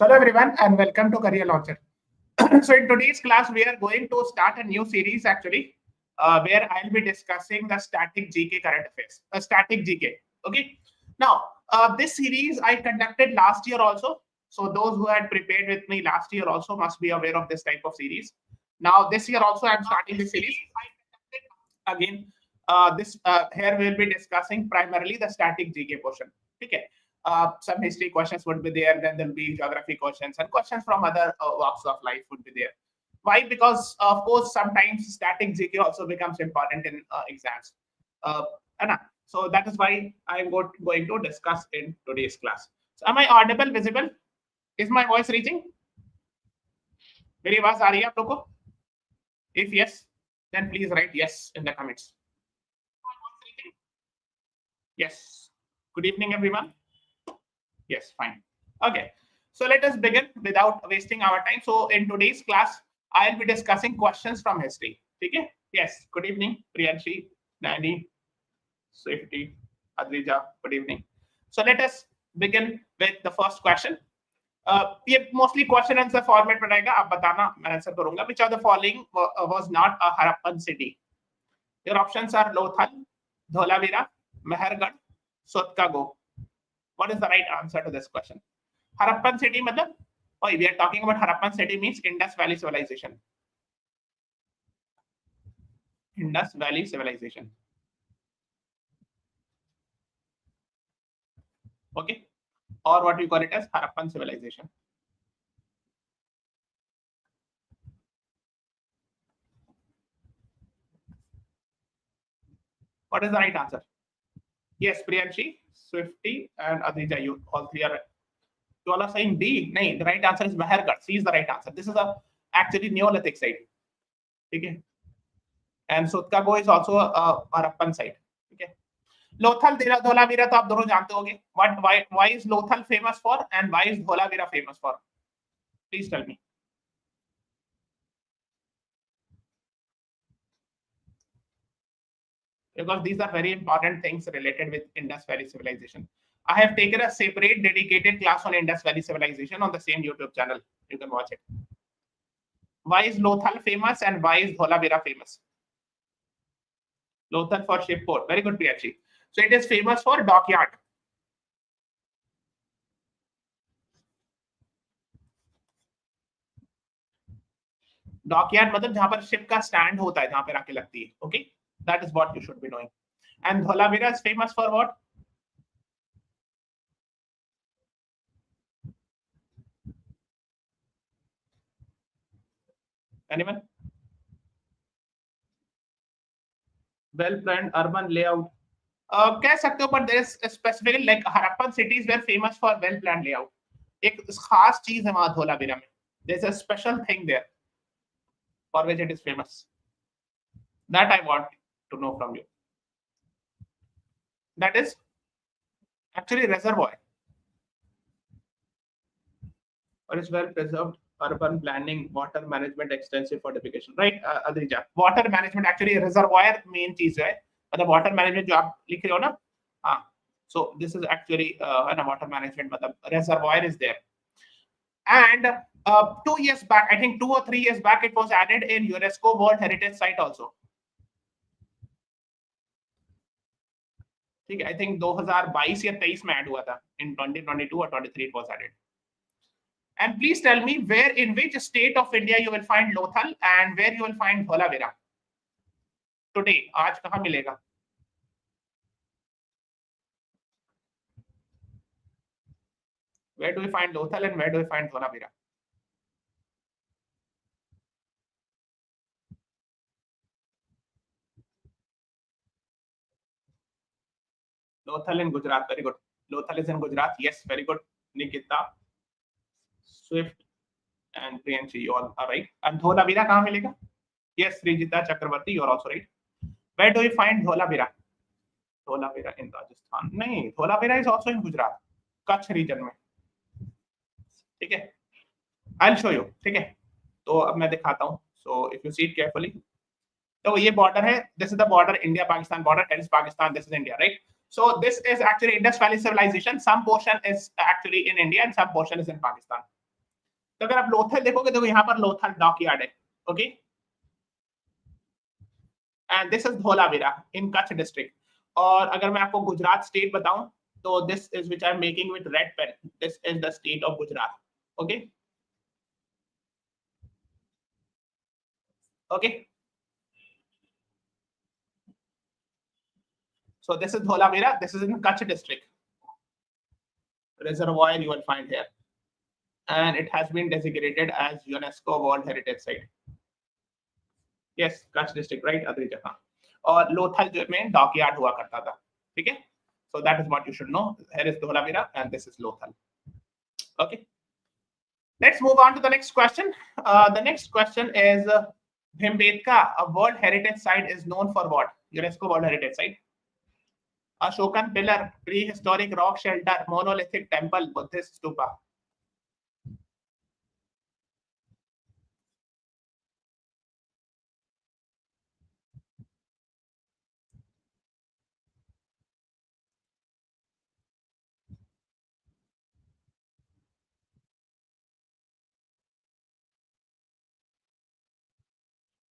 Hello everyone and welcome to Career Launcher. So in today's class, we are going to start a new series actually, where I'll be discussing the static GK current affairs, static GK. Okay. Now, this series I conducted last year also. So those who had prepared with me last year also must be aware of this type of series. Now this year also I'm starting this series. Again, here we'll be discussing primarily the static GK portion. Okay. Some history questions would be there, then there'll be geography questions and questions from other walks of life would be there. Why? Because of course sometimes static GK also becomes important in exams. So that is why I'm going to discuss in today's class. So am I audible, visible? Is my voice reaching? मेरी आवाज आ रही है आप लोगों को? If yes, then please write yes in the comments. Yes. Good evening, everyone. Yes, fine. Okay. So let us begin without wasting our time. So in today's class, I'll be discussing questions from history. Okay? Yes. Good evening, Priyanshi, Nani, Safety, Adrija. Good evening. So let us begin with the first question. ये mostly question answer format में रहेगा. आप बताना, मैं answer करूंगा. Which of the following was not a Harapan city? Your options are Lothal, Dholavira, Mehergarh, Sotkago. What is the right answer to this question? Harapan city matlab, we are talking about Harapan city means Indus Valley civilization. Indus Valley civilization. Okay. Or what we call it as Harapan civilization. What is the right answer? Yes, Priyanshi, Swifty, and Adija, you all three are. You all are saying D. No, the right answer is Mehergarh. C is the right answer. This is actually Neolithic site. Okay. And Sotkago is also a Harapan site. Okay. Lothal, Dholavira, तो आप दोनों जानते होंगे. Why is Lothal famous for and why is Dholavira famous for? Please tell me. Because these are very important things related with Indus Valley civilization. I have taken a separate dedicated class on Indus Valley civilization on the same YouTube channel. You can watch it. Why is Lothal famous and why is Dholavira famous? Lothal for shipport. Very good, Priyachi. So it is famous for dockyard. Dockyard मतलब जहाँ पर ship का stand होता है, जहाँ पे आके लगती है. Okay, that is what you should be knowing. And Dholavira is famous for what? Anyone? Well-planned urban layout. कह सकते हो, but there is specifically like Harappan cities were famous for well-planned layout. एक खास चीज है वहाँ धोलावीरा में. There's a special thing there for which it is famous. That I want to know from you. That is actually reservoir. Or is well preserved urban planning, water management, extensive fortification. Right, Adrija? Water management actually reservoir main चीज है. मतलब water management जो आप लिख रहे हो ना, हाँ. So this is actually water management. मतलब reservoir is there. And 2 years back, I think 2 or 3 years back, it was added in UNESCO World Heritage Site also. ठीक है, I think 2022 या 23 में ऐड हुआ था. In 2022 or 23 it was added. And please tell me where in which state of India you will find Lothal and where you will find Dholavira. Today, आज कहाँ मिलेगा? Where do we find Lothal and where do we find Dholavira? Lothal in Gujarat. Very good. Lothal is in Gujarat. Yes, very good. Nikita, Swift, and Priyanshi, you all are right. And Dholavira कहाँ मिलेगा? Yes, Srijita Chakravarti, you are also right. Where do you find Dholavira? Dholavira in Rajasthan. नहीं, Dholavira is also in Gujarat, Kutch region में. ठीक है? I'll show you. ठीक है? तो अब मैं दिखाता हूँ. So if you see it carefully, तो ये border है. This is the border, India-Pakistan border. That is Pakistan. This is India, right? So this is actually Indus Valley civilization. Some portion is actually in India and some portion is in Pakistan. तो अगर आप लोथल देखोगे, देखो यहाँ पर Lothal dockyard है, okay, and this is Dholavira in Kutch district. और अगर मैं आपको गुजरात स्टेट बताऊं, तो this is which I am making with red pen, this is the state of Gujarat, okay, okay. So this is Dholavira. This is in Kutch district. Reservoir you will find here, and it has been designated as UNESCO World Heritage Site. Yes, Kutch district, right? Adri जगह। और लोथल जो में dockyard हुआ करता था, ठीक है? So that is what you should know. Here is Dholavira, and this is Lothal. Okay. Let's move on to the next question. The next question is Bhimbetka, a World Heritage Site, is known for what? UNESCO World Heritage Site. Ashokan pillar, prehistoric rock shelter, monolithic temple, Buddhist stupa.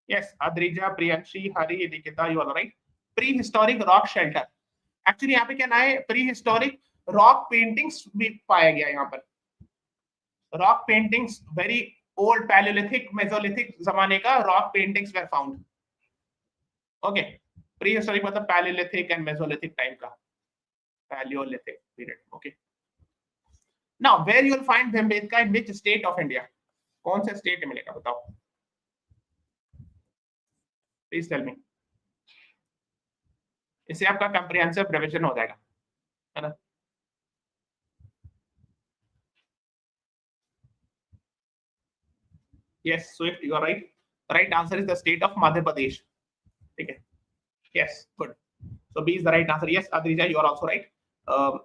Yes, Adrija, Priyanshi, Hari, Nikita, you are right. Prehistoric rock shelter. Actually यहाँ पे क्या ना है, prehistoric rock paintings भी पाया गया यहाँ पर. Rock paintings, very old Paleolithic, Mesolithic जमाने का rock paintings were found. Okay, prehistoric मतलब Paleolithic and Mesolithic time का. Paleolithic period. Okay. Now, where you will find Bhimbetka, in which state of India? कौन से state में मिलेगा बताओ? Please tell me. इससे आपका comprehensive revision हो जाएगा, है ना? Yes, Swift, you are right. The right answer is the state of Madhya Pradesh. ठीक है? Yes, good. So B is the right answer. Yes, Adrija, you are also right.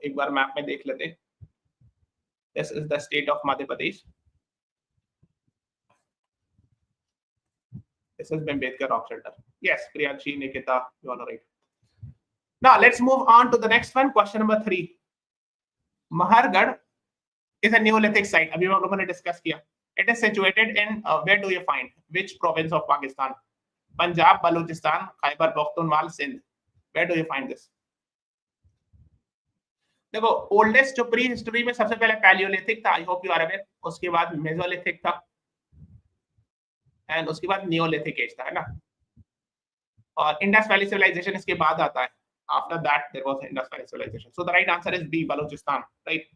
एक बार map में देख लेते हैं. This is the state of Madhya Pradesh. This is Bhimbetka rock shelter. Yes, Priyanshi, Nikita, you are right. Now let's move on to the next one. Question number 3. Mahargarh is a Neolithic site. अभी हम लोगों ने discuss किया. It is situated in where do you find? Which province of Pakistan? Punjab, Balochistan, Khyber Pakhtunkhwa, Sindh. Where do you find this? देखो oldest जो prehistory में सबसे पहले पैलियोलिथिक था, I hope you are aware, उसके बाद Mesolithic था, and उसके बाद नियोलिथिक एज था, है ना? और इंडस वैली सिविलाइजेशन इसके बाद आता है. After that there was Indus valley civilisation. So the right answer is B, Baluchistan, right?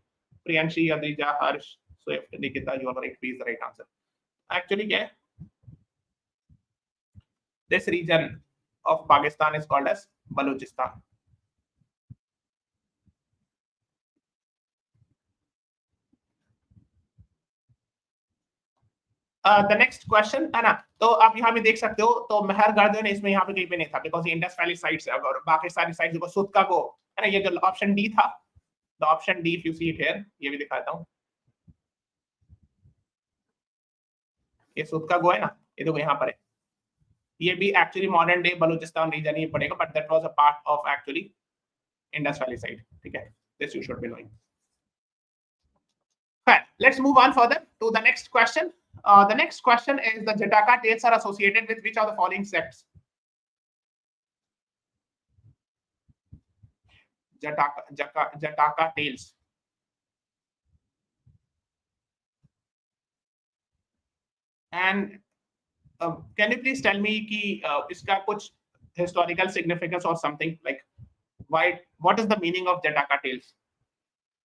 Priyanshi, Adija, Harsh, Swift, Nikita, you are right. B is the right answer. Actually क्या है, this region of Pakistan is called as Baluchistan. The next question है ना, तो आप यहाँ पे देख सकते हो, तो मेहरगढ़ जो है इसमें यहाँ पे कहीं पे नहीं था, बिकॉज इंडस वैली साइट्स है, और बाकी सारी साइट्स देखो सुतका को है ना, ये जो ऑप्शन डी था, the option D, if you see it here, ये भी दिखाता हूँ, ये सुतका को है ना, ये देखो यहाँ पर है, ये भी actually modern day Baluchistan region ही पड़ेगा, but that was a part of actually Indus valley side. ठीक है, this you should be knowing. Let's move on further to the next question. The next question is, the Jataka tales are associated with which of the following sects? Jataka tales. And can you please tell me कि इसका कुछ historical significance or something, like why? What is the meaning of Jataka tales?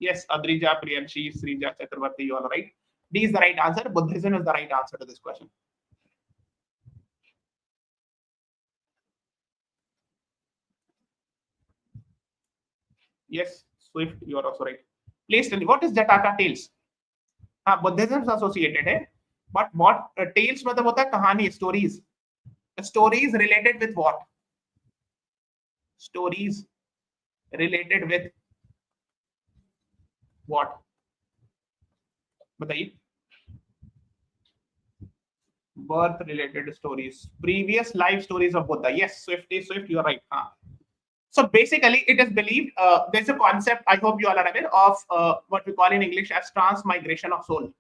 Yes, Adrija, Priyanshi, Srija, Chakravarti, you are right. D is the right answer. Buddhism is the right answer to this question. Yes, Swift, you are also right. Please tell me, what is Jataka tales? Buddhism is associated है, but what tales मतलब होता है कहानी, stories. Stories related with what? Stories related with what? बताइए. Birth related stories, previous life stories of Buddha. Yes, Swift, you are right. So basically, it is believed there's a concept, I hope you all are aware of, what we call in English as transmigration of soul.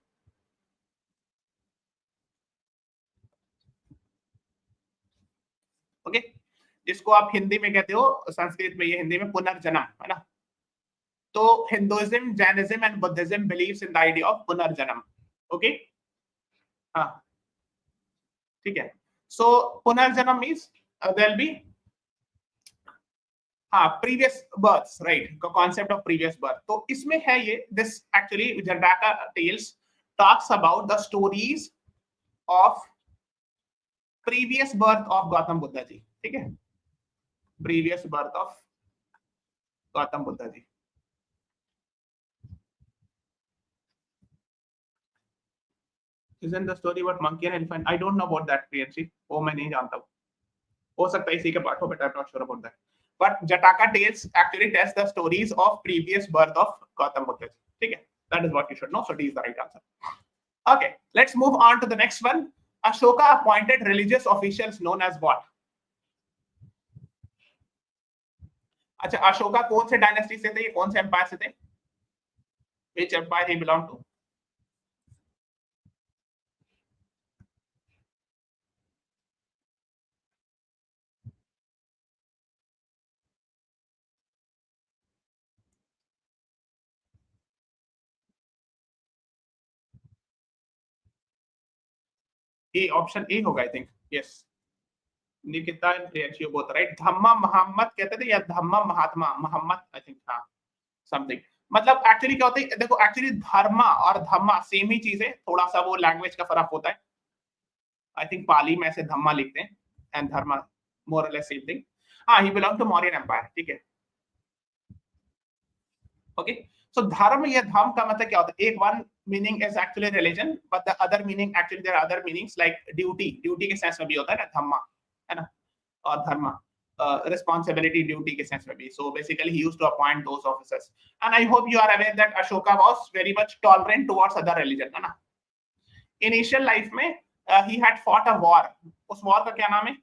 Okay, जिसको आप हिंदी में कहते हो, संस्कृत में ये हिंदी में पुनर्जन्म है ना। तो Hinduism, Jainism and Buddhism believes in the idea of punarjanm. Okay, हाँ ठीक है। So punarjanm means there be हाँ previous births, right, concept of previous birth. तो इसमें है ये, this actually Jataka tales talks about the stories of previous birth of Gautam Buddha ji, ठीक है, previous birth of Gautam Buddha ji. Isn't the story about monkey and elephant? I don't know about that, Priyanshi. वो मैं नहीं जानता हूँ, हो सकता है इसी के पार्ट हो, but I'm not sure about that. But Jataka tales actually tells the stories of previous birth of Gautam Buddha. ठीक है, that is what you should know. So D is the right answer. Okay, let's move on to the next one. Ashoka appointed religious officials known as what? अच्छा, अशोका कौन से dynasty से थे, कौन से empire से थे? Which empire he belonged to? A, option A होगा I think, yes. Nikita and Priyanshu both right. Dhamma Mohammed कहते थे या धम्मा महात्मा मोहम्मद, आई थिंक, हाँ समथिंग। मतलब एक्चुअली क्या होता है, देखो एक्चुअली धर्मा और धम्मा सेम ही चीज है, थोड़ा सा वो लैंग्वेज का फर्क होता है। आई थिंक पाली में ऐसे धम्मा लिखते हैं एंड धर्मा मोर और लेस सेम थिंग। हाँ, ही बिलोंग टू मौर्यन एम्पायर, ठीक है। ओके, सो धर्म या धर्म का मतलब क्या होता है? एक one meaning is actually religion, but the other meaning actually there are other meanings like duty, duty के सेंस में भी होता है ना धम्मा, है ना, और धर्मा responsibility, duty के sense में भी। So basically he used to appoint those officers, and I hope you are aware that Ashoka was very much tolerant towards other religion, है ना। Initial life में he had fought a war, उस war का क्या नाम है?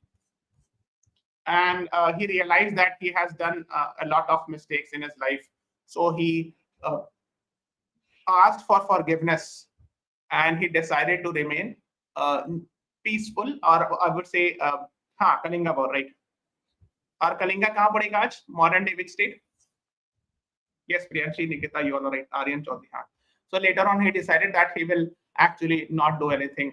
And he realized that he has done a lot of mistakes in his life, so he asked for forgiveness and he decided to remain peaceful, or I would say हाँ Kalinga war, right? और कलिंगा कहाँ पड़ेगा आज? Modern day which state? Yes Priyanshi, Nikita, you are right, Aryan Chaudhary, हाँ। So later on he decided that he will actually not do anything,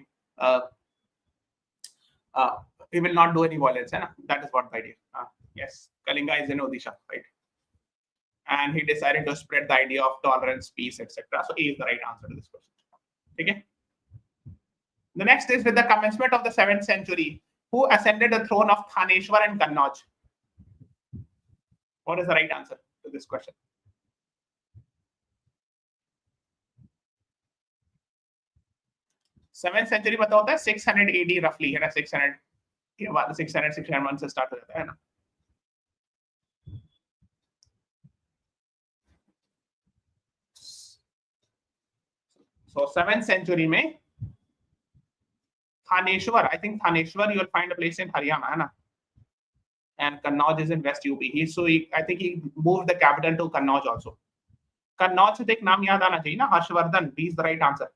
he will not do any violence, है ना, that is what the idea. Yes, Kalinga is in Odisha, right? And he decided to spread the idea of tolerance, peace, etc. So A is the right answer to this question. Okay. The next is with the commencement of the 7th century, who ascended the throne of Thaneshwar and Kannauj? What is the right answer to this question? Seventh century पता होता है 600 AD रफली, है ना, 600 के बाद 601 से start हो जाता है ना। So 7th century में Thaneshwar, I think Thaneshwar you will find a place in Haryana, है ना, and Kannauj is in West UP. I think he moved the capital to Kannauj also. Kannauj से एक नाम याद आना चाहिए ना, Harshvardhan, he is the right answer.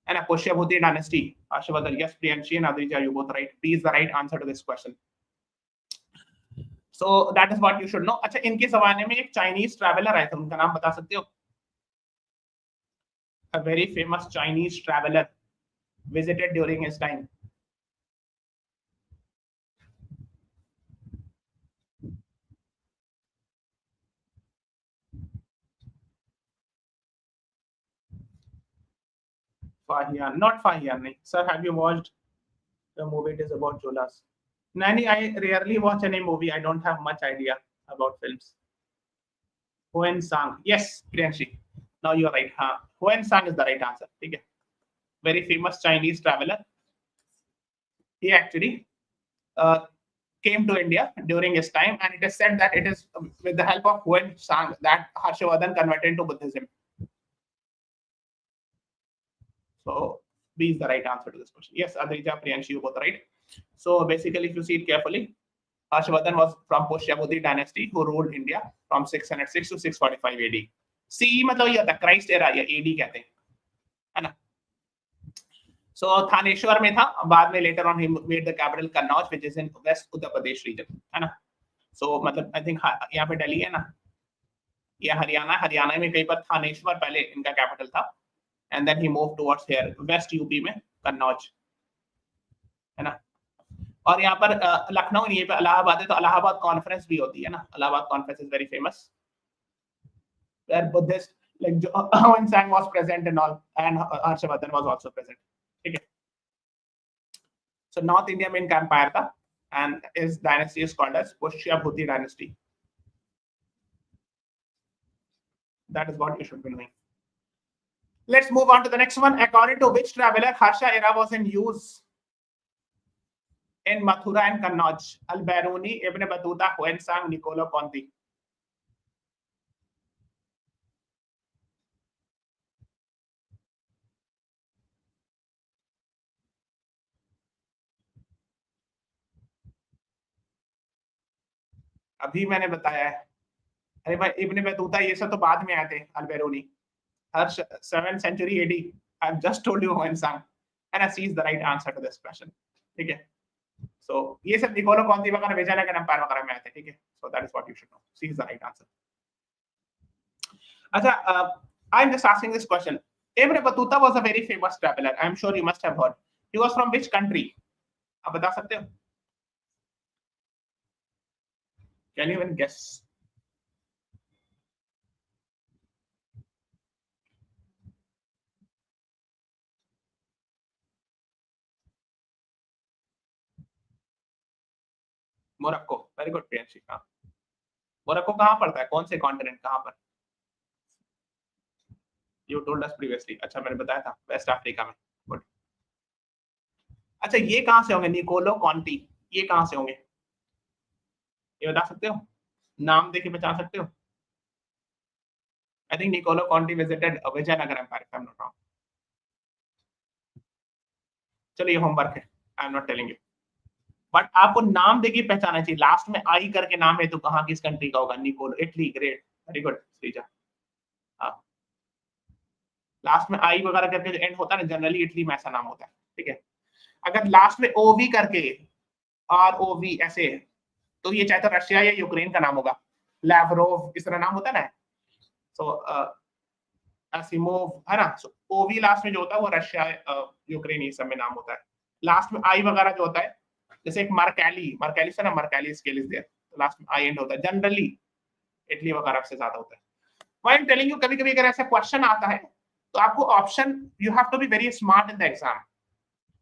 And a Pushyabhuti dynasty, Hashvardhan, yes, Priyanshi and Adrija, you both right. B is the right answer to this question. So that is what you should know. अच्छा, इनके जमाने में एक Chinese traveler आए थे, उनका नाम बता सकते हो? A very famous Chinese traveler visited during his time. Fahian, not Fahian. Sir, have you watched the movie? It is about Cholas. Nani, I rarely watch any movie. I don't have much idea about films. Huan Sang. Yes, Priyanshi. Now you are right. Huan Sang is the right answer. Okay. Very famous Chinese traveler. He actually came to India during his time, and it is said that it is with the help of Huan Sang that Harshavardhan converted to Buddhism. So B is the right answer to this question. Yes, Adrija, Priyanshi, you both right. So basically, if you see it carefully, Harshavardhan was from Pushyabhuti dynasty who ruled India from 606 to 645 AD. CE मतलब ये था Christ era या AD कहते हैं, है ना? सो थानेश्वर में था, बाद में later on he made the capital Kannauj which is in west Uttar Pradesh region, है ना। सो मतलब आई थिंक यहाँ पे दिल्ली है ना, ये हरियाणा में कहीं पर थानेश्वर पहले इनका कैपिटल था, and then he move towards here west UP में कन्नौज, है ना। और यहाँ पर लखनऊ नहीं है, पे इलाहाबाद है, तो इलाहाबाद कॉन्फ्रेंस भी होती है ना, Allahabad conference is very famous where Buddhist like Aung San was present and all, and Harshavardhan was also present. Okay. So North India में इनका empire था, and his dynasty is called as Pushyabhuti dynasty. That is what you should be knowing. Let's move on to the next one. According to which traveler Harsha era was in use in Mathura and Kannauj? Al-Biruni, Ibn Battuta, Huansang, Niccolo Conti. अभी मैंने बताया है, अरे भाई Ibn Battuta ये सब तो बाद में आए थे, अल-बिरूनी हर 7th century AD. I have just told you Huansang, and I see is the right answer to this question. ठीक है, so ये सब निकोलो कॉन्ती वगैरह विजयनगर एम्पायर वगैरह में आए थे, ठीक है, so that is what you should know. C is the right answer. अच्छा, I'm just asking this question. Ibn Battuta was a very famous traveler. I'm sure you must have heard. He was from which country? आप बता सकते हो? Can you even guess? Morocco, very good Priyanshi. हाँ, Morocco कहाँ पड़ता है, कौन से कॉन्टिनेंट, कहाँ पर? You told us previously. अच्छा, मैंने बताया था वेस्ट अफ्रीका में। गुड। अच्छा, ये कहाँ से होंगे निकोलो कॉन्टी, ये कहाँ से होंगे, ये बता सकते हो? नाम देख के पहचान सकते हो? I think Niccolo Conti visited Vijayanagara empire, if I am not wrong. चलो ये होमवर्क है, I am not telling you, but आपको नाम देके पहचाना चाहिए। लास्ट में आई करके नाम है तो कहाँ किस कंट्री का होगा? Nicolo, Italy. Great, very good Shreeja. हाँ, लास्ट में आई वगैरह करके एंड होता है ना, जनरली इटली में ऐसा नाम होता है, ठीक है। अगर लास्ट में ओवी करके ROV ऐसे, तो ये चाहे तो रशिया या यूक्रेन का नाम होगा, लैवरोव इस तरह नाम होता है ना। सो असिमोव है ना, सो ओवी लास्ट में जो होता है वो रशिया यूक्रेन ये सब में नाम होता है। लास्ट में आई वगैरह जो होता है, जैसे एक मर्कैली से ना, मर्कैली स्केल इज देयर, तो लास्ट में आई एंड होता है, जनरली इटली वगैरह से ज्यादा होता है। Why I am telling you, कभी कभी अगर ऐसा क्वेश्चन आता है तो आपको option, you have to be very smart in the exam.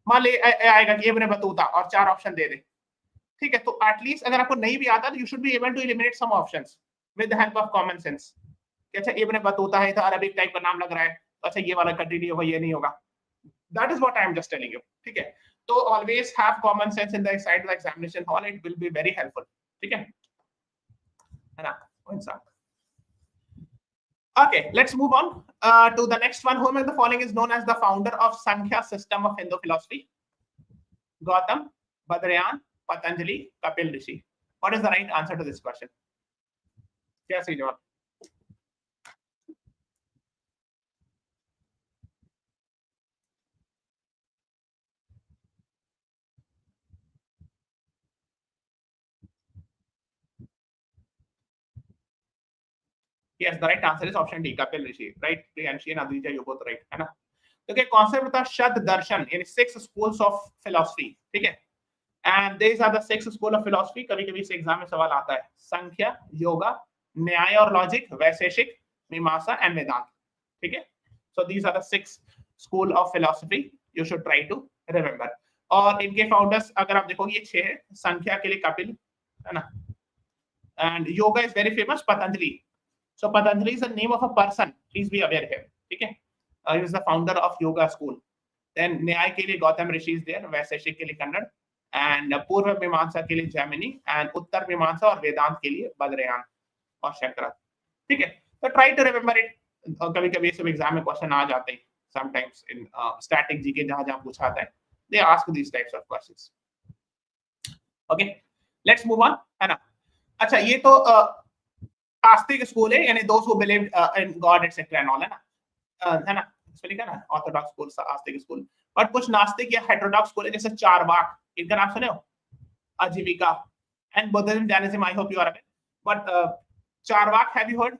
मान ले आएगा कि इब्न बतूता और 4 ऑप्शन दे दे, ठीक है, तो एटलीस्ट अगर आपको नहीं भी आता तो you should be able to eliminate some options with the help of common sense. अच्छा, इब्न बतूता है तो अरबिक टाइप का नाम लग रहा है, तो अच्छा ये वाला कंट्री होगा, ये नहीं होगा। That is what I am just telling you, ठीक है। तो always have common sense in the side the examination hall, it will be very helpful, ठीक है ना। Okay, let's move on to the next one. Who among the following is known as the founder of Sankhya system of Hindu philosophy? Gautam, Badrayan, Patanjali, Kapil Rishi. What is the right answer to this question? Yes, Srijawal. Yes, the right answer is option D, Kapil Rishi. Right, Priyanshi and Aditya, you both right, है ना। तो क्या concept था शब्द दर्शन, यानी 6 schools of philosophy, ठीक है। And these are the 6 schools of philosophy. कभी कभी इस एग्जाम में सवाल आता है, संख्या, योगा, न्याय और लॉजिक, वैशेषिक, मीमांसा एंड वेदांत, ठीक है। So these are the 6 schools of philosophy you should try to remember. और इनके फाउंडर्स अगर आप देखोगे ये 6 है। संख्या के लिए कपिल, है ना, and yoga is very famous Patanjali. So Patanjali is the name of a person. Please be aware here. ठीक है, he is the founder of yoga school. Then न्याय के लिए गौतम ऋषि is there, वैशेषिक के लिए कन्नड़, and पूर्व मीमांसा के लिए जैमिनी, and उत्तर मीमांसा और वेदांत के लिए बद्रयान और शंकरा, ठीक है। तो try to remember it. कभी कभी सब एग्जाम में क्वेश्चन आ जाते हैं, sometimes in static GK जहां जहां पूछा आता है, they ask these types of questions. Okay, let's move on, है ना। अच्छा, ये तो आस्तिक स्कूल है, यानी दोस्त who believe in God etcetera and all, है ना, है ना, इसमें लिखा ना Orthodox school, Astik school. But कुछ नास्तिक या हेटेरोडॉक्स स्कूल है जैसे चारवाक, इनका नाम सुने हो, Ajivika, and Buddhism, Jainism, I hope you are aware, but Charvaka, have you heard?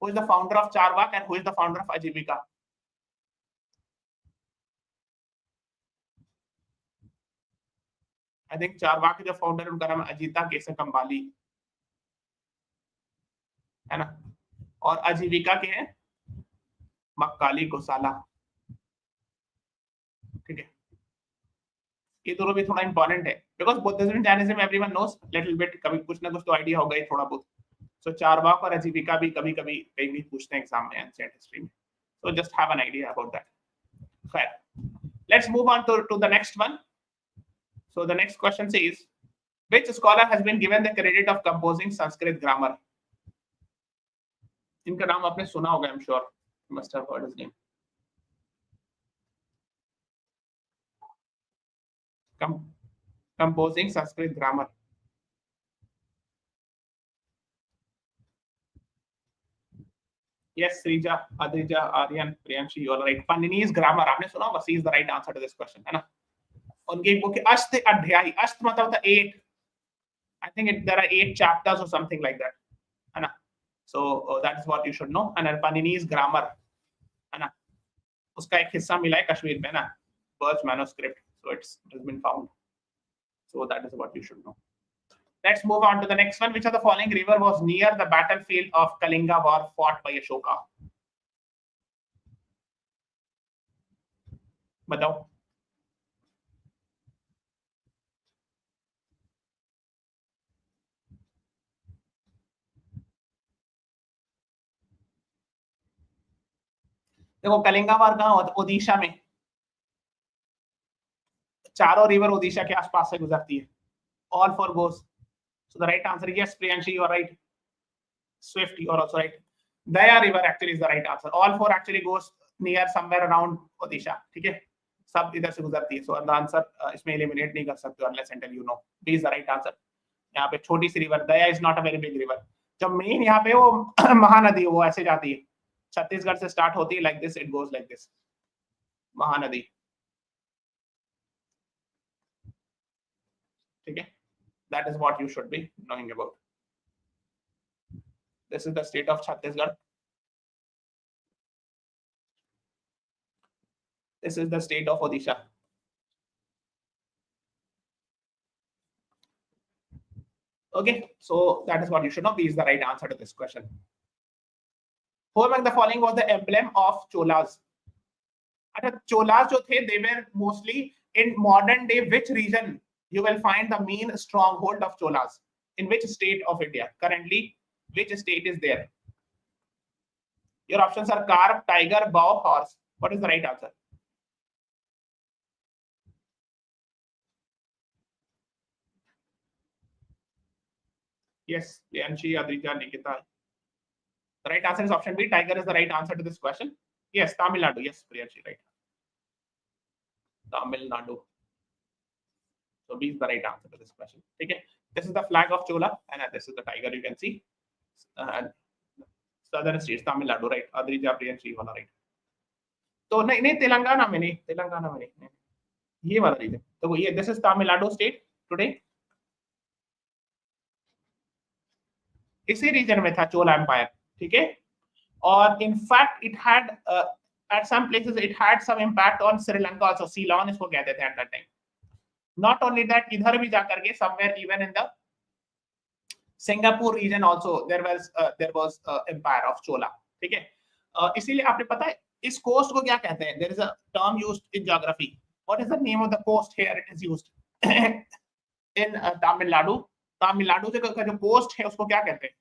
Who is the founder of Charvak and who is the founder of Ajivika? I think Charvak के जो फाउंडर उनका नाम अजीता केसर कंबाली है ना, और आजीविका के हैं मक्काली गोसाला, ठीक है। ये दोनों भी थोड़ा इंपॉर्टेंट है because Buddhism Jainism everyone knows little bit, कभी कुछ ना कुछ तो आइडिया होगा ही थोड़ा बहुत। सो चारवाक और आजीविका भी कभी कभी कहीं भी पूछते हैं एग्जाम में एंशिएंट हिस्ट्री में, so just have an idea about that. खैर, let's move on to the next one. So the next question says which scholar has been given the credit of composing Sanskrit grammar? इनका नाम आपने सुना होगा, I am sure, must have heard his name. Composing Sanskrit grammar. Yes, Srija, Adrija, Aryan, Priyanshi, you are right. Panini's grammar, आपने सुना होगा, C is the right answer to this question, है ना। उनकी बुक अष्ट अध्यायी, अष्ट मतलब 8, I think there are 8 chapters or something like that, है ना। So that is what you should know. And Panini's grammar, है ना, उसका एक हिस्सा मिला है कश्मीर में ना, Birch manuscript, so it has been found. So that is what you should know. Let's move on to the next one. Which of the following river was near the battlefield of Kalinga war fought by Ashoka? बताओ। देखो कलिंगा वार कहाँ होता है? ओडिशा में। चारों river Odisha के आसपास से गुजरती है। All four goes. So the right answer is yes, Priyanshi, you are right. Swift, you are also right. Daya river actually is the right answer. All four actually goes near somewhere around Odisha. ठीक है, सब इधर से गुजरती है. So the answer इसमें eliminate नहीं कर सकते unless until you know. B is the right answer. यहाँ पे छोटी सी river, Daya is not a very big river. जो मेन यहाँ पे वो महानदी, वो ऐसे जाती है, छत्तीसगढ़ से स्टार्ट होती है, like this, it goes like this. Mahanadi, ठीक है. That is what you should be knowing about. This is the state of Chhattisgarh. This is the state of Odisha. Okay, so that is what you should know. B is the right answer to this question. Who among the following was the emblem of Cholas? Cholas जो थे, they were mostly in modern day. Which region you will find the main stronghold of Cholas? In which state of India? Currently, which state is there? Your options are carp, tiger, bow, horse. What is the right answer? Yes, Priyanshi, Adrija, Nikita. The right answer is option B. Tiger is the right answer to this question. Yes, Tamil Nadu. Yes, Priyanshi, right. Tamil Nadu. So B is the right answer to this question. Okay. This is the flag of Chola, and this is the tiger. You can see. Southern states, Tamil Nadu, right? Adrija, Priyanshi, वाला right. तो नहीं तेलंगाना में नहीं, ये वाला reason. तो ये this is Tamil Nadu state today. इसी रीजन में था चोला एम्पायर, ठीक है. और in fact it had at some places it had some impact on Sri Lanka also. Ceylon इसको कहते थे at that time. Not only that, इधर भी जाकर के somewhere even in the Singapore region also there was empire of Chola, ठीक है. इसीलिए आपने पता है इस कोस्ट को क्या कहते हैं? There is a term used in geography. What is the name of the coast here? It is used in Tamil Nadu. Tamil Nadu का जो कोस्ट है उसको क्या कहते हैं?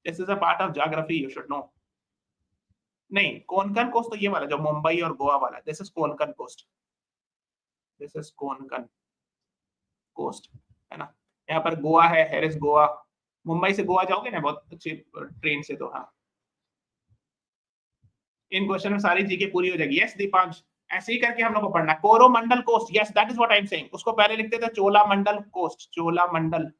This is a part of geography, you should know. नहीं, Konkan coast तो ये वाला जो मुंबई और गोवा वाला. This is Konkan coast. This is Konkan coast, है ना. यहाँ पर गोवा है, here is गोवा. मुंबई से गोवा जाओगे ना बहुत अच्छी ट्रेन से, तो हाँ. इन क्वेश्चन में सारी जीके पूरी हो जाएगी. यस दीपांश, ऐसे ही करके हम लोग को पढ़ना. Coromandel coast, yes that is what I am saying. उसको पहले लिखते थे चोलामंडल कोस्ट, चोलामंडल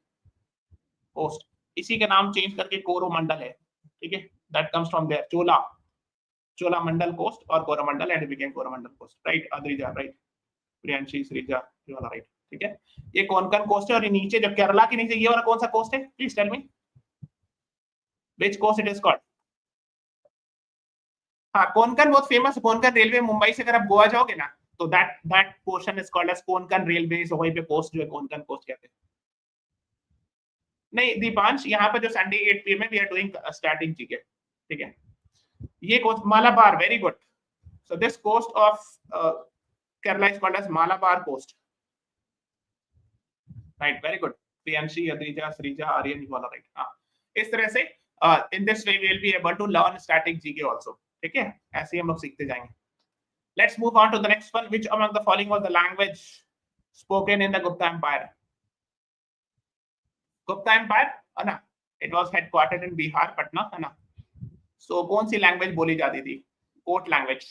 कोस्ट. इसी का नाम चेंज करके कोरोमंडल है. ठीक है, that comes from there. Chola Mandal coast or Coromandel and it became Coromandel coast, right? Adrija, right? Priyanshi, Srija, you are right. ठीक है, ये कोंकण कोस्ट है और ये नीचे जो केरला के नीचे ये वाला कौन सा कोस्ट है? Please tell me which coast it is called. हाँ, कोंकण बहुत फेमस है. कोंकण रेलवे मुंबई से अगर आप गोवा जाओगे ना तो that portion is called as Konkan railway. वहीं पे कोस्ट जो है कोंकण कोस्ट कहते हैं. नहीं दीपांश, यहाँ पर जो संडे 8 PM में we are doing starting GK. ठीक है, ये coast Malabar. Very good. So this coast of Kerala is called as Malabar coast. Right, very good. Priyanshi, Adrija, Shreeja, Aryan, you are right. हाँ, इस तरह से in this way we will be able to learn static GK also. ठीक है, ऐसे ही हम लोग सीखते जाएंगे. Let's move on to the next one. Which among the following was the language spoken in the Gupta empire? Gupta empire है ना, it was headquartered in Bihar, Patna, है ना. सो कौन सी लैंग्वेज बोली जाती थी? Court language.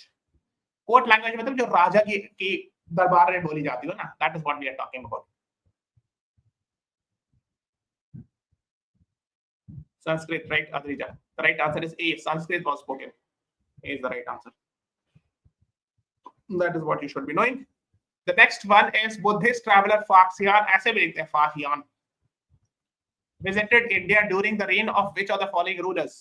कोर्ट लैंग्वेज मतलब जो राजा की दरबार में बोली जाती हो ना, that is what we are talking about. Sanskrit, right, Adrija? The right answer is A. Sanskrit was spoken. A is the right answer. That is what you should be knowing. The next one is Buddhist Traveler Faxian. ऐसे भी लिखते हैं Faxian. Visited India during the reign of which of the following rulers?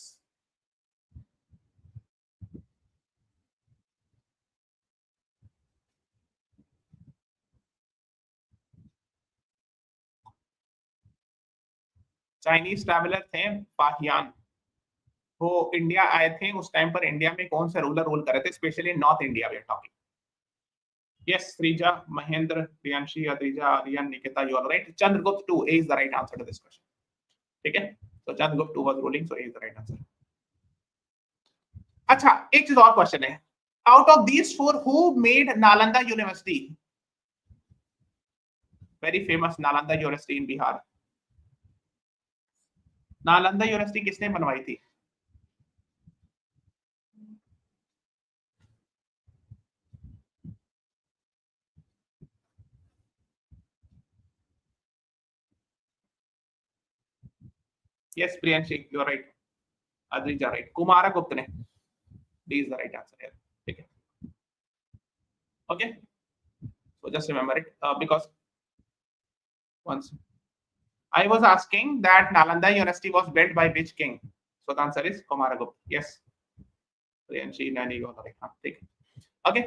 Chinese traveller थे फाहियान. वो India आए थे. उस time पर इंडिया में कौन से रूलर रूल कर रहे थे, specially north India we are talking. Yes, Shreeja, Mahendra, Priyanshi, Adrija, Aryan, Nikita, you are right. Chandragupta 2 is the right answer to this question. ठीक है, तो Chandragupta 2 was ruling, so is the right answer. अच्छा, एक चीज और क्वेश्चन है. Out of these four who made Nalanda university? Very famous Nalanda university in Bihar. Nalanda university किसने बनवाई थी? Yes Priyanshi, you are right. Adrija right. Kumaragupta ने. D is the right answer here. ठीक है, okay. So just remember it because once I was asking that Nalanda University was built by which king? So the answer is Kumaragupta. Yes. Priyanshi, Nani, you are right. Okay.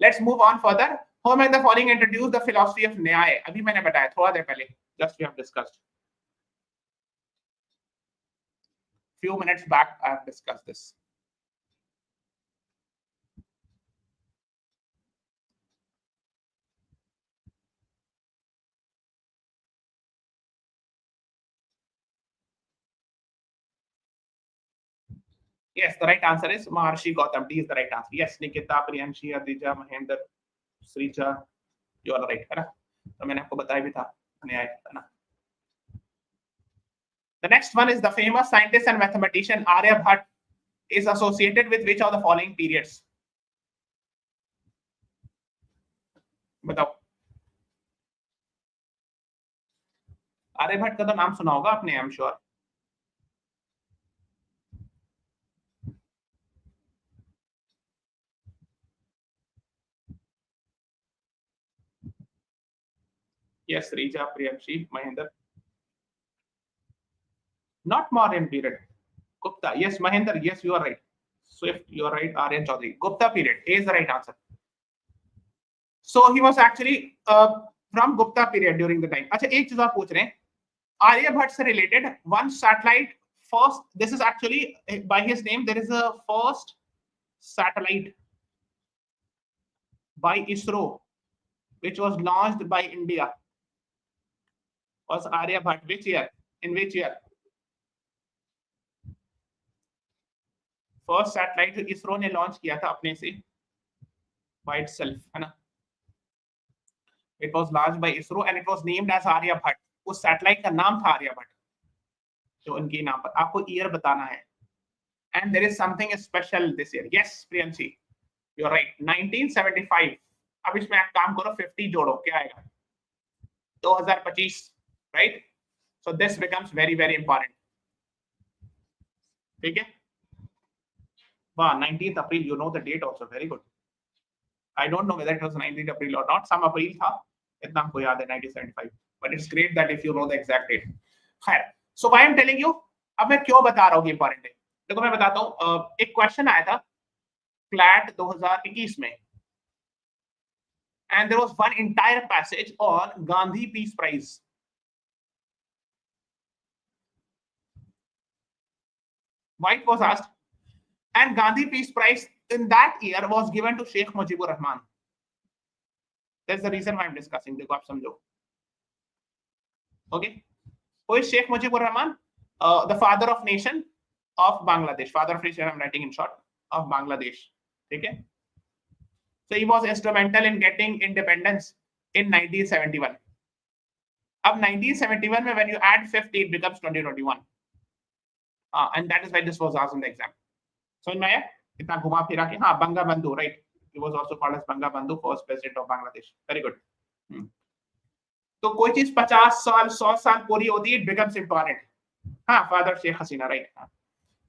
Let's move on further. Who among the following introduced the philosophy of Nyaya? अभी मैंने बताया थोड़ा देर पहले. Just we have discussed. Few minutes back I have discussed this. Yes, the right answer is Maharshi Gautam. D is the right answer. Yes, Nikita, Priyanshi, Adija, Mahendra, Srija, you are right, है ना. तो मैंने आपको बताया भी था न्याय, है ना. The next one is the famous scientist and mathematician Aryabhatta is associated with which of the following periods? बताओ. आर्यभट्ट का तो नाम सुना होगा आपने, I am sure. Yes, Rija, Priyanshi, Mahendra. Not Mauryan period. Gupta. Yes, Mahendra. Yes, you are right. Swift, you are right. Aryan Chaudhary. Gupta period is the right answer. So he was actually from Gupta period during the time. अच्छा, एक चीज आप पूछ रहे हैं. आर्यभट्ट से related one satellite first. This is actually by his name. There is a first satellite by ISRO which was launched by India. Was Aryabhatta. Which year? In which year? First satellite ISRO ने launch किया था अपने से by itself, है ना. It was launched by ISRO and it was named as Aryabhatta. उस satellite का नाम था आर्यभट्ट, जो उनके नाम पर. आपको ईयर बताना है. And there is something special this year. Yes, Priyanshi, you are right. 1975. अब इसमें आप काम करो, 50 जोड़ो, क्या आएगा? 2025, right? So this becomes very very important. ठीक है, वाह 19th April, you know the date also, very good. I don't know whether it was 19th April और नॉट, सम अप्रैल था, इतना हमको याद है 1975, but it's great that if you know the exact date. खैर, so why I am telling you, अब मैं क्यों बता रहा हूँ ये इंपॉर्टेंट है, देखो मैं बताता हूँ। एक क्वेश्चन आया था CLAT 2021 में, and there was one entire passage on Gandhi Peace Prize. Why it was asked, and Gandhi Peace Prize in that year was given to Sheikh Mujibur Rahman. That's the reason why I'm discussing. देखो आप समझो, okay? Who is Sheikh Mujibur Rahman? The father of nation of Bangladesh. Father of nation, I'm writing in short, of Bangladesh. Okay. So he was instrumental in getting independence in 1971. Ab 1971 mein when you add 50, it becomes 2021. And that is why this was asked in the exam. So in my itna ghuma phira ke ha Banga Bandhu, right? He was also called as Banga Bandhu, first president of Bangladesh. Very good. तो कोई चीज 50 साल 100 साल पूरी होती है, it becomes important. हाँ, father Sheikh Hasina, right.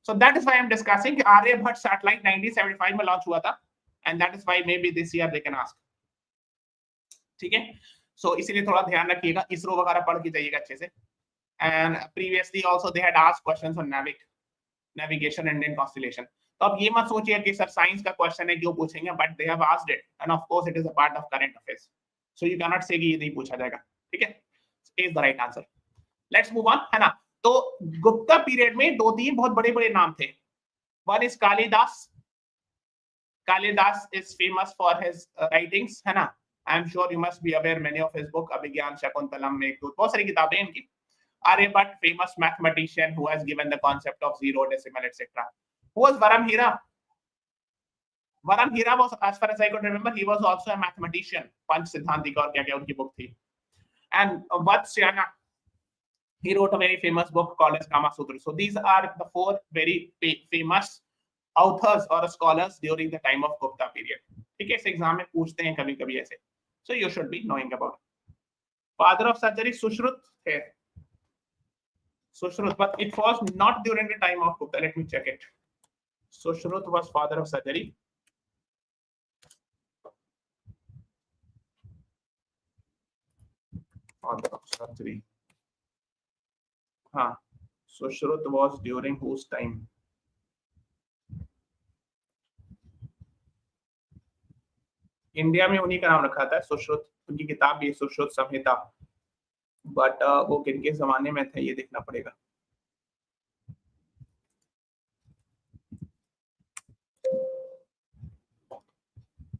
So that is why I'm discussing Aryabhatta satellite 1975 में लॉन्च हुआ था, and that is why maybe this year they can ask. ठीक है, so इसीलिए थोड़ा ध्यान रखिएगा, इसरो वगैरह पढ़ के जाइएगा अच्छे से। And previously also they had asked questions on navigation and Indian constellation. तो अब ये मत सोचिए कि सर साइंस का क्वेश्चन है क्यों पूछेंगे, but they have asked it, and of course it is a part of current affairs. So you cannot say कि ये नहीं पूछा जाएगा, ठीक है? Is the right answer. Let's move on, है ना? तो गुप्ता पीरियड में दो तीन बहुत बड़े बड़े नाम थे। One is Kalidas. Kalidas is famous for his writings, है ना? I'm sure you must be aware many of his book, अभिज्ञान शकुंतलम में बहुत सारी किताबें इनकी। Aryabhatta, famous mathematician who has given the concept of zero, decimal, etc. Who was Varamhira? Varamhira was, as far as I could remember, he was also a mathematician. Panch Siddhanti और क्या क्या उनकी book थी। And Vatsyana, he wrote a very famous book called as Kama Sutra. So these are the four very famous authors or scholars during the time of Gupta period. ठीक है, इस exam में पूछते हैं कभी कभी ऐसे, so you should be knowing about it. Father of surgery Sushrut थे, Sushrut, but it was not during the time of Gupta. Let me check it. Sushrut was father of surgery. Father of surgery. हाँ, Sushrut was during whose time? India में उन्हीं का नाम रखा था सुश्रुत, उनकी किताब भी सुश्रुत संहिता, बट वो किनके जमाने में थे ये देखना पड़ेगा।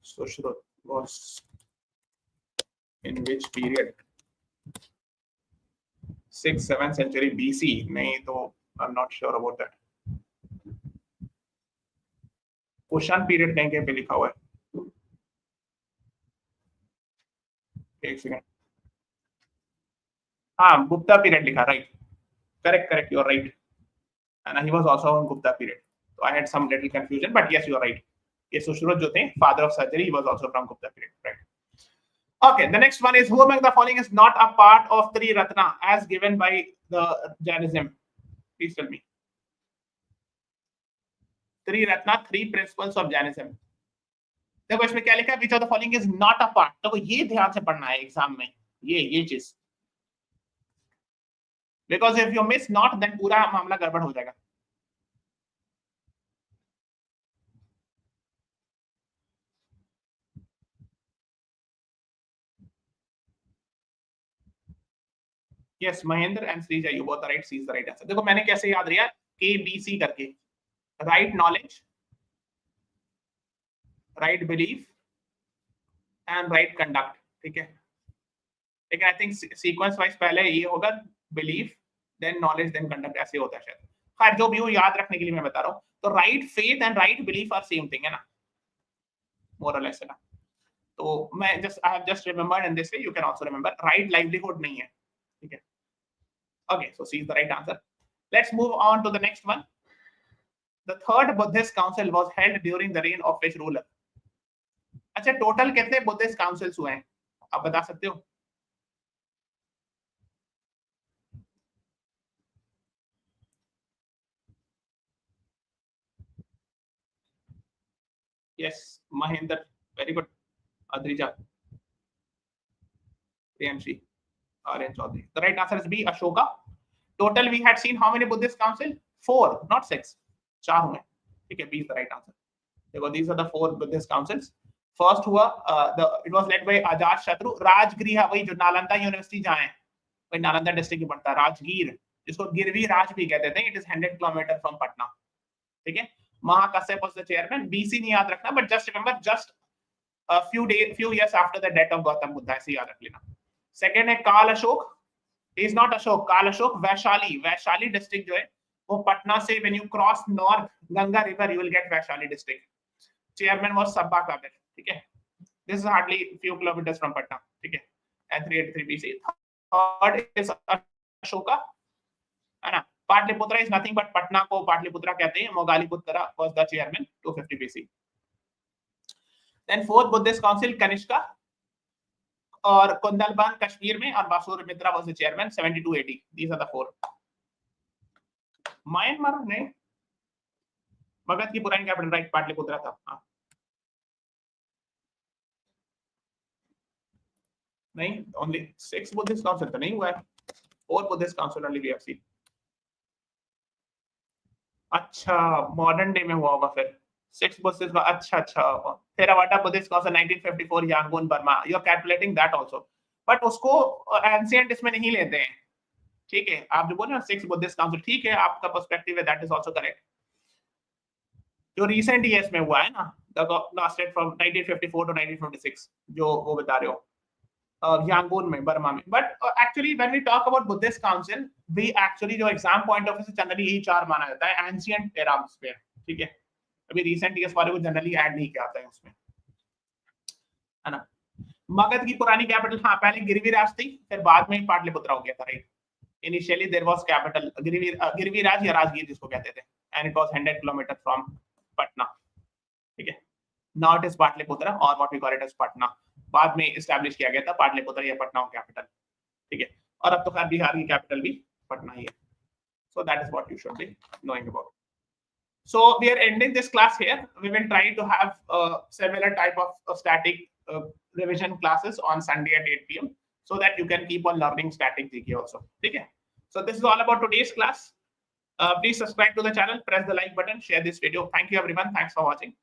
Sushruta was in which period? 6th-7th century BC? नहीं तो I'm not sure about that. Kushan period कहीं कहीं पे लिखा हुआ है, एक सेकंड। हाँ, गुप्ता पीरियड लिखा, right, correct, you are right, and he was also on Gupta period, तो I had some little confusion, but yes you are right, ये सुश्रुत जो थे father of surgery, he was also from Gupta period, right. Okay, the next one is who among the following is not a part of Tri Ratna as given by the Janism? Please tell me. Tri Ratna, 3 principles of Jainism. देखो इसमें क्या लिखा है, which of the following is not a part, तो ये ध्यान से पढ़ना है एग्जाम में, ये चीज, because if you miss not then पूरा मामला गड़बड़ हो जाएगा। Yes, Mahendra and Srija, you both are right. C is the right answer. देखो मैंने कैसे याद रिया, ABC करके, right knowledge, right belief and right conduct, ठीक है, लेकिन I think sequence wise पहले ये होगा belief, then knowledge, then conduct, ऐसे होता है शायद। खैर जो भी हो, याद रखने के लिए मैं बता रहा हूँ, तो right faith and right belief are same thing है ना, more or less है ना। तो मैं I have just remembered in this way, you can also remember, right livelihood नहीं है, ठीक है। Okay, so C is the right answer. Let's move on to the next one. The third Buddhist council was held during the reign of which ruler? अच्छा, total कितने Buddhist councils हुए हैं आप बता सकते हो? Yes, Mahendra, very good. Adrija, Priyanshi, Aryan Chaudhary. The right answer is B, Ashoka. Total we had seen how many Buddhist council? 4, not 6. 4 हुए. ठीक है, B is the right answer. देखो, these are the 4 Buddhist councils. First हुआ it was led by Ajat Shatru. Rajgriha, वही जो Nalanda university जहाँ है, वही नालंदा डिस्ट्रिक्ट में पड़ता है, राजगीर, जिसको गिरवी राज भी कहते थे. It is 100 kilometre from Patna. ठीक है. Mahakashyap was the chairman. BC नहीं याद रखना, but just remember, just a few years after the death of Gautam Buddha, ऐसे याद रख लेना. Second है काल अशोक. Is not Ashok, काल अशोक. वैशाली, वैशाली डिस्ट्रिक्ट जो है वो पटना से when you cross north Ganga river you will get Vaishali district. Chairman was Sabba Kabir. ठीक है. This is hardly few kilometers from Patna. ठीक है. And 383 BC. Third is Ashoka. है ना. Patliputra is nothing but Patna को Patliputra कहते हैं. Mogaliputra was the chairman, 250 BC. Then fourth Buddhist council Kanishka और कुंदलबान कश्मीर में, और बासुर मित्रा was the chairman, 72 AD. These are the 4. Myanmar नहीं, मगध की पुरानी कैपिटल राइट पाटलिपुत्रा था. हाँ. नहीं, only 6 Buddhist council तो नहीं हुआ है. 4 Buddhist council only we have seen. अच्छा, मॉडर्न डे में हुआ होगा फिर 6 Buddhist. अच्छा. Theravada Buddhist council 1954 Yangon Burma. You are calculating that also, but उसको ancient इसमें नहीं लेते हैं. ठीक है. आप जो बोल रहे हैं 6 Buddhist council, ठीक है, आपका पर्सपेक्टिव है, that is also correct. जो रिसेंट ईयर्स में हुआ है ना, lasted from 1954 to 1956, जो वो बता रहे हो यांगून में, बर्मा में. But actually when we talk about Buddhist council, we actually जो एग्जाम पॉइंट ऑफ व्यू से जनरली यही 4 माना जाता है एंशिएंट एरास पे. ठीक है. अभी रिसेंट ईयर्स वाले को जनरली ऐड नहीं किया जाता है उसमें, है ना. मगध की पुरानी कैपिटल, हाँ, पहले गिरिवीराज थी, फिर बाद में पाटलिपुत्रा हो गया था. Right. Initially there was capital Girivraj या राजगीर जिसको कहते थे, and it was 100 kilometre from Patna. ठीक है. नाउ इट इज पाटलिपुत्रा और what we call it as Patna. बाद में एस्टैब्लिश किया गया था पाटलिपुत्र या पटना कैपिटल. ठीक है. और अब तो खैर बिहार की कैपिटल भी पटना ही है. So that is what you should be knowing about. So we are ending this class here. We will try to have similar type of static revision classes on Sunday at 8 p.m. so that you can keep on learning static GK also. Okay. So this is all about today's class. Please subscribe to the channel, press the like button, share this video. Thank you everyone. Thanks for watching.